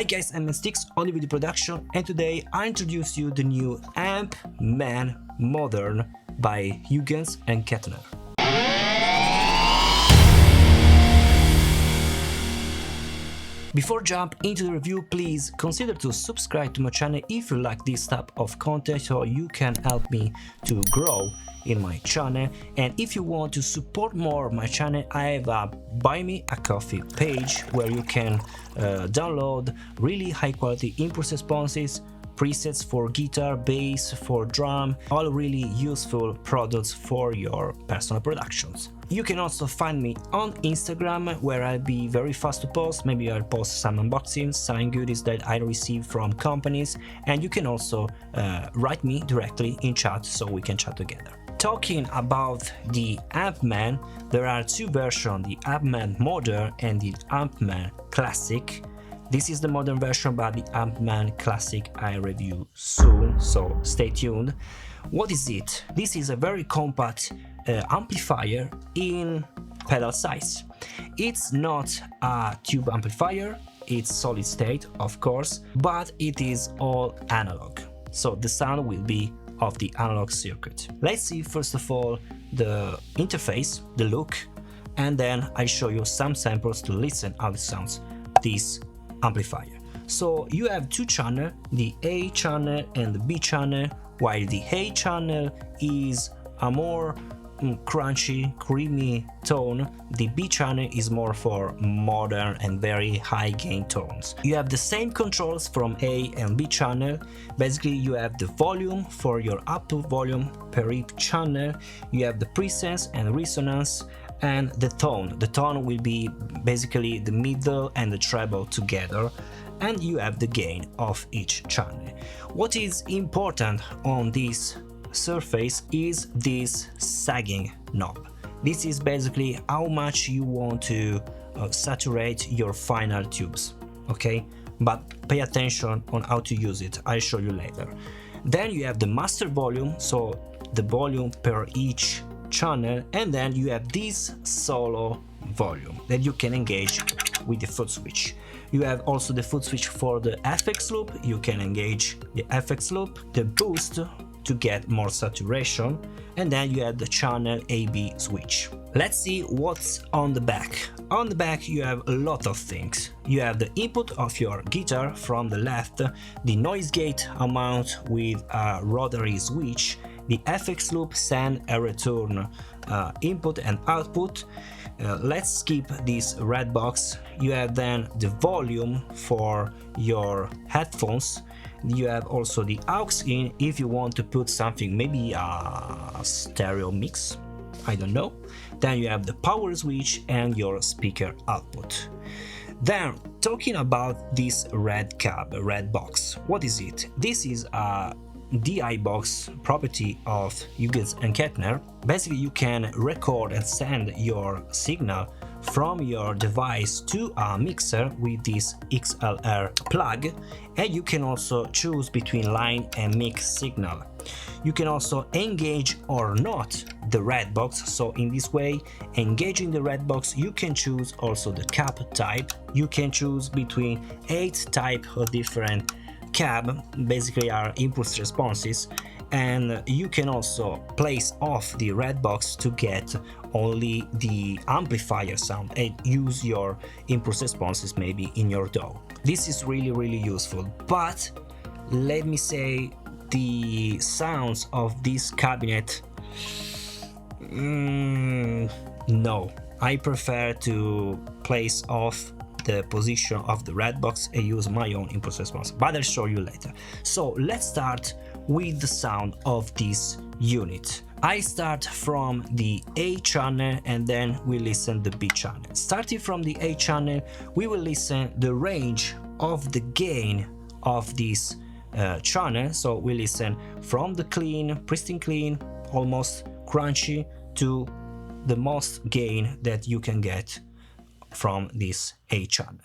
Hi guys, I'm Steex, audio video production, and today I introduce you the new AmpMan Modern by Hughes and Kettner. Before jump into the review, please consider to subscribe to my channel if you like this type of content, so you can help me to grow in my channel. And if you want to support more my channel, I have a buy me a coffee page where you can download really high quality input responses, presets for guitar, bass, for drum, all really useful products for your personal productions. You can also find me on Instagram, where I'll be very fast to post. Maybe I'll post some unboxings, some goodies that I receive from companies, and you can also write me directly in chat so we can chat together. Talking about the AmpMan, there are two versions, the AmpMan Modern and the AmpMan Classic. This is the modern version, but the AmpMan Classic I review soon, so stay tuned. What is it? This is a very compact amplifier in pedal size. It's not a tube amplifier, it's solid state of course, but it is all analog, so the sound will be of the analog circuit. Let's see first of all the interface, the look, and then I show you some samples to listen how it sounds this amplifier. So you have two channels, the A channel and the B channel. While the A channel is a more crunchy, creamy tone, the B channel is more for modern and very high gain tones. You have the same controls from A and B channel. Basically you have the volume for your output volume per each channel, you have the presence and resonance, and the tone. The tone will be basically the middle and the treble together, and you have the gain of each channel. What is important on this surface is this sagging knob. This is basically how much you want to saturate your final tubes, okay? But pay attention on how to use it, I'll show you later. Then you have the master volume, so the volume per each channel, and then you have this solo volume that you can engage with the foot switch. You have also the foot switch for the FX loop. You can engage the FX loop, the boost to get more saturation, and then you have the channel AB switch. Let's see what's on the back. On the back you have a lot of things. You have the input of your guitar from the left, the noise gate amount with a rotary switch, the FX loop, send and return input and output. Let's skip this red box. You have then the volume for your headphones. You have also the aux in if you want to put something, maybe a stereo mix, I don't know. Then you have the power switch and your speaker output. Then talking about this red box, what is it? This is a DI box property of Hughes and Kettner. Basically you can record and send your signal from your device to a mixer with this XLR plug, and you can also choose between line and mix signal. You can also engage or not the red box, so in this way, engaging the red box, you can choose also the cab type. You can choose between 8 types of different cab, basically are impulse responses, and you can also place off the red box to get only the amplifier sound and use your impulse responses maybe in your DAW. This is really useful, but let me say the sounds of this cabinet, no, I prefer to place off the position of the red box and use my own impulse response, but I'll show you later. So let's start with the sound of this unit. I start from the A channel and then we listen the B channel. Starting from the A channel, we will listen the range of the gain of this channel. So we listen from the clean, pristine clean, almost crunchy, to the most gain that you can get from this A channel.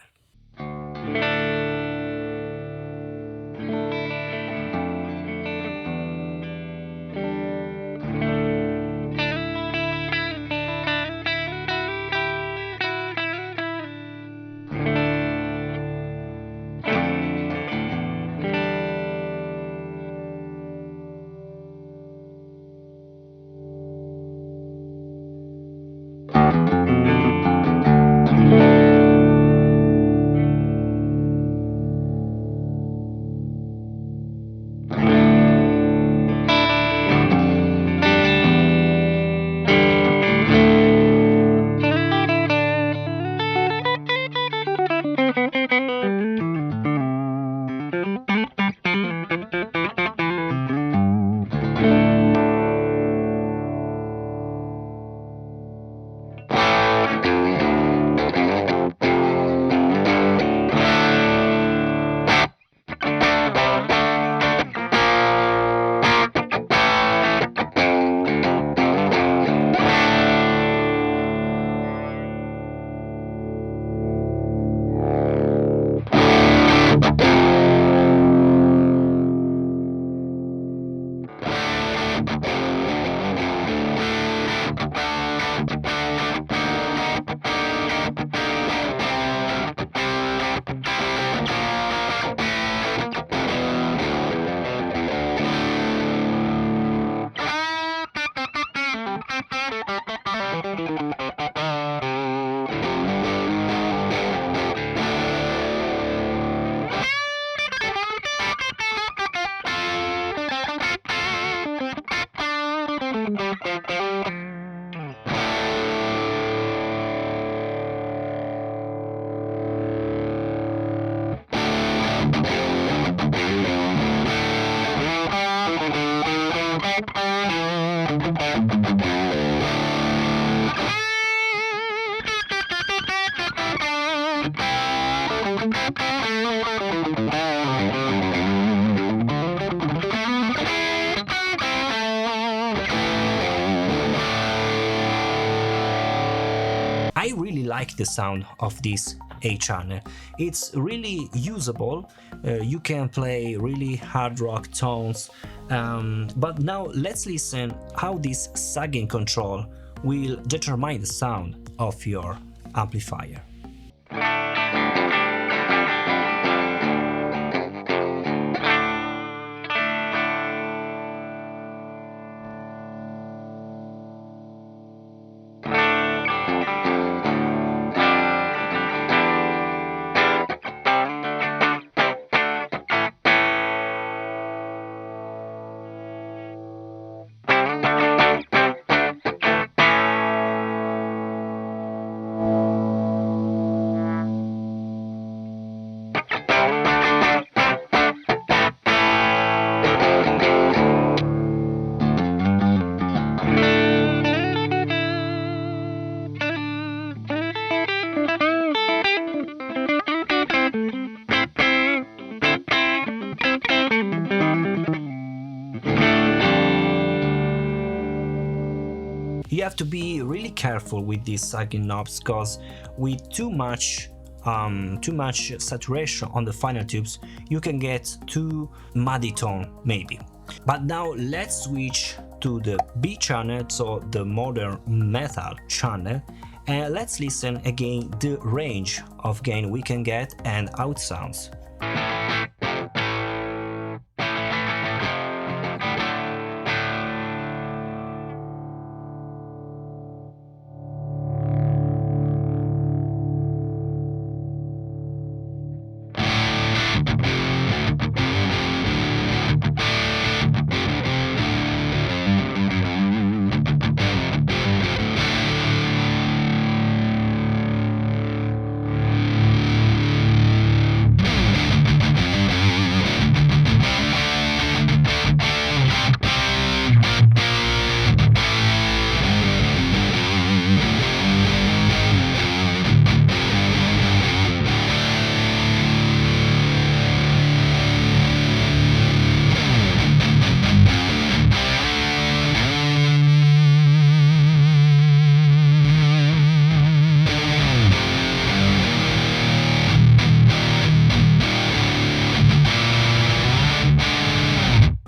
I really like the sound of this A channel. It's really usable. You can play really hard rock tones. But now let's listen how this sagging control will determine the sound of your amplifier. You have to be really careful with these sagging knobs, because with too much saturation on the final tubes you can get too muddy tone maybe. But now let's switch to the B channel, so the modern metal channel, and let's listen again the range of gain we can get and how it sounds.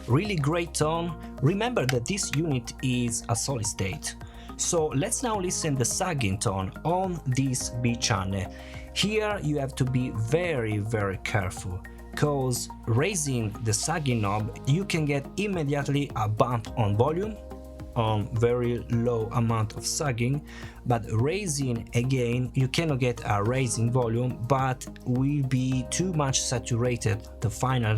Really great tone. Remember that this unit is a solid state. So let's now listen the sagging tone on this B channel. Here you have to be very careful, because raising the sagging knob you can get immediately a bump on volume on very low amount of sagging, but raising again you cannot get a raising volume, but will be too much saturated the final,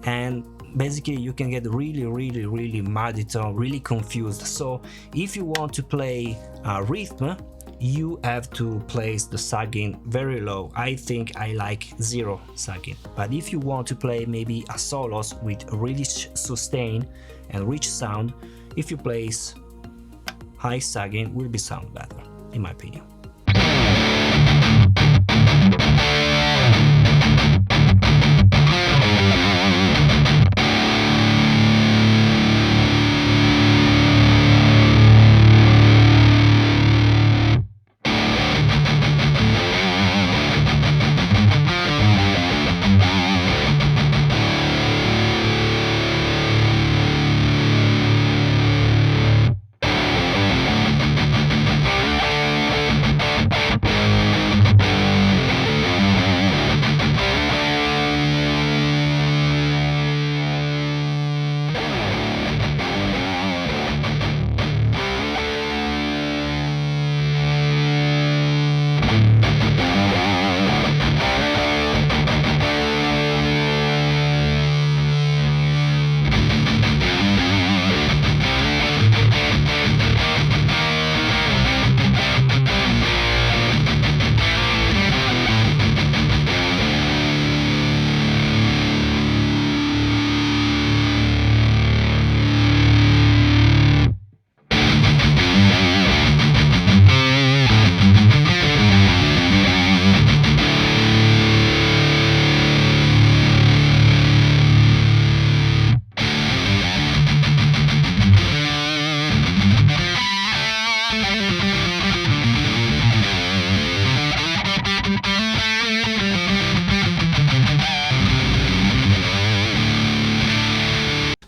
and basically you can get really muddy tone, really confused. So if you want to play a rhythm, you have to place the sagging very low. I think I like 0 sagging, but if you want to play maybe a solos with really sustain and rich sound, if you place high sagging will be sound better, in my opinion.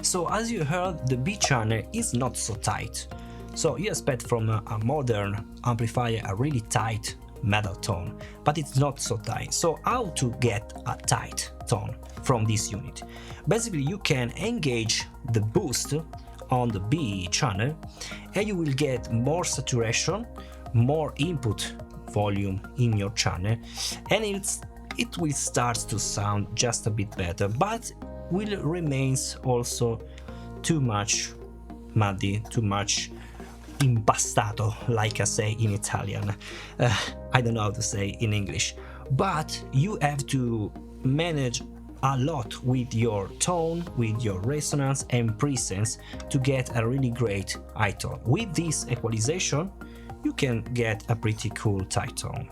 So as you heard, the B channel is not so tight. So you expect from a modern amplifier a really tight metal tone, but it's not so tight. So how to get a tight tone from this unit? Basically you can engage the boost on the B channel and you will get more saturation, more input volume in your channel, and it will start to sound just a bit better, but will remains also too much muddy, too much impastato, like I say in Italian. I don't know how to say in English, but you have to manage a lot with your tone, with your resonance and presence to get a really great high tone. With this equalization you can get a pretty cool tight tone.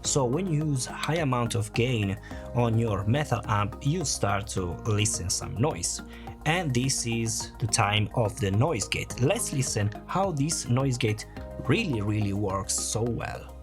So when you use high amount of gain on your metal amp, you start to listen some noise. And this is the time of the noise gate. Let's listen how this noise gate really works so well.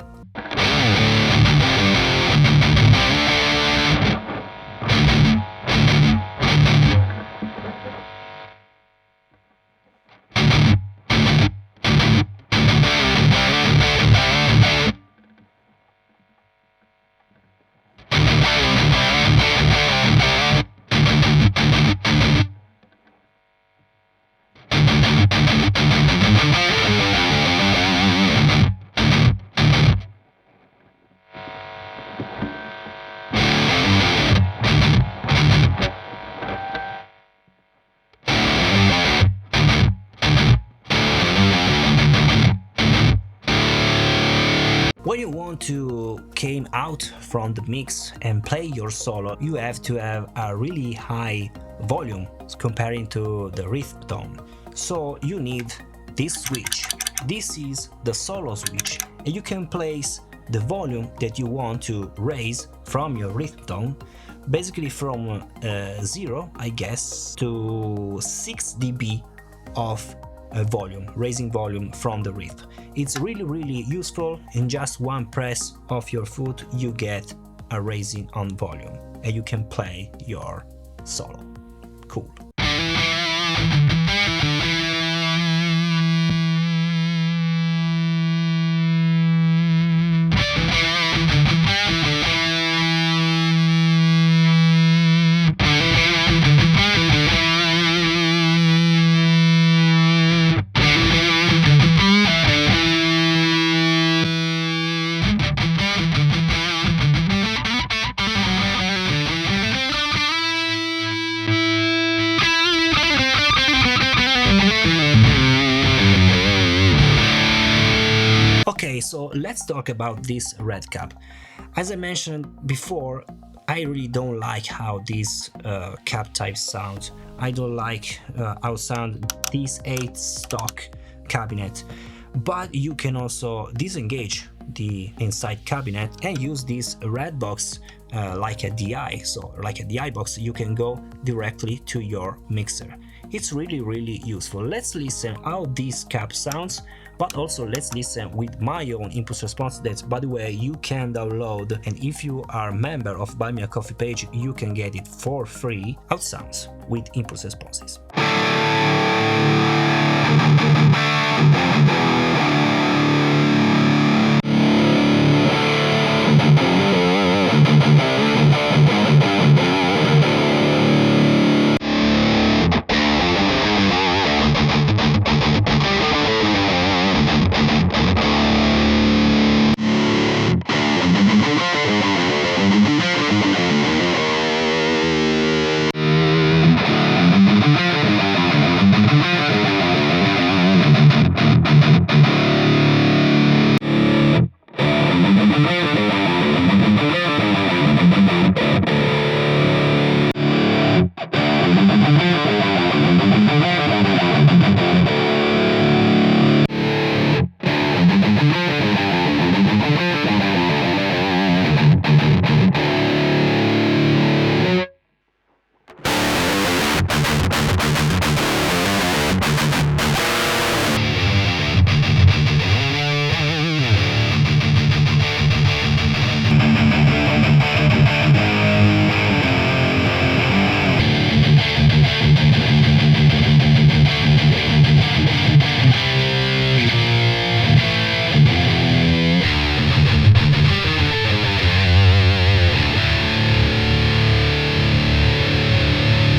want to came out from the mix and play your solo, you have to have a really high volume comparing to the rhythm tone. So you need this switch. This is the solo switch, and you can place the volume that you want to raise from your rhythm tone, basically from 0, I guess, to 6 dB of volume, raising volume from the rhythm. It's really useful. In just one press of your foot you get a raising on volume and you can play your solo. Cool. Okay, so let's talk about this red cap. As I mentioned before, I really don't like how this cap type sounds. I don't like how sound this 8 stock cabinet, but you can also disengage the inside cabinet and use this red box like a DI. So like a DI box, you can go directly to your mixer. It's really useful. Let's listen how this cap sounds, but also let's listen with my own impulse response that, by the way, you can download, and if you are a member of Buy Me a Coffee page, you can get it for free. How it sounds with impulse responses.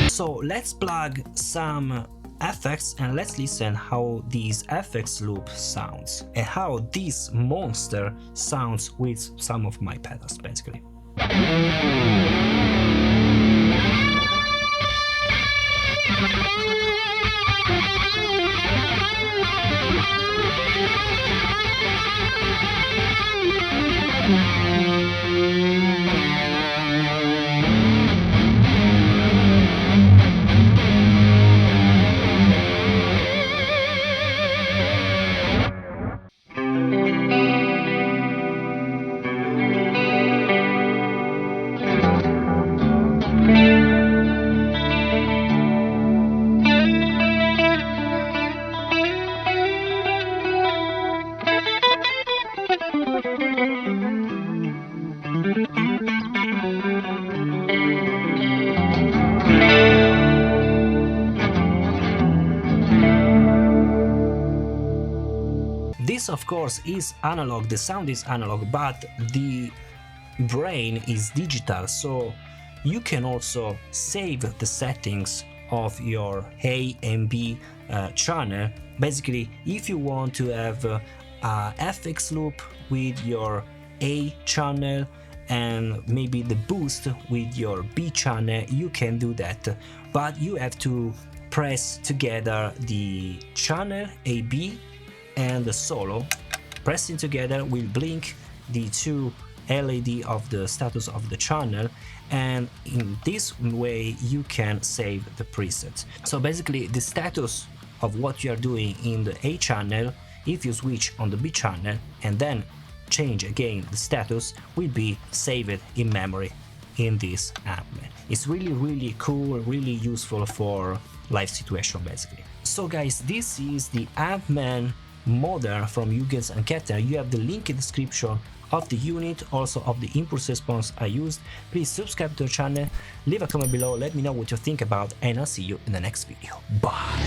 So let's plug some effects and let's listen how these effects loop sounds and how this monster sounds with some of my pedals, basically. This of course is analog, the sound is analog, but the brain is digital, so you can also save the settings of your A and B channel. Basically, if you want to have a FX loop with your A channel and maybe the boost with your B channel, you can do that, but you have to press together the channel AB and the solo. Pressing together will blink the two LED of the status of the channel, and in this way you can save the preset. So basically the status of what you are doing in the A channel, if you switch on the B channel and then change again the status, will be saved in memory in this AmpMan. It's really cool, really useful for live situation basically. So guys, this is the AmpMan Modern from Hughes and Kettner. You have the link in the description of the unit, also of the impulse response I used. Please subscribe to the channel, leave a comment below, let me know what you think about, and I'll see you in the next video. Bye!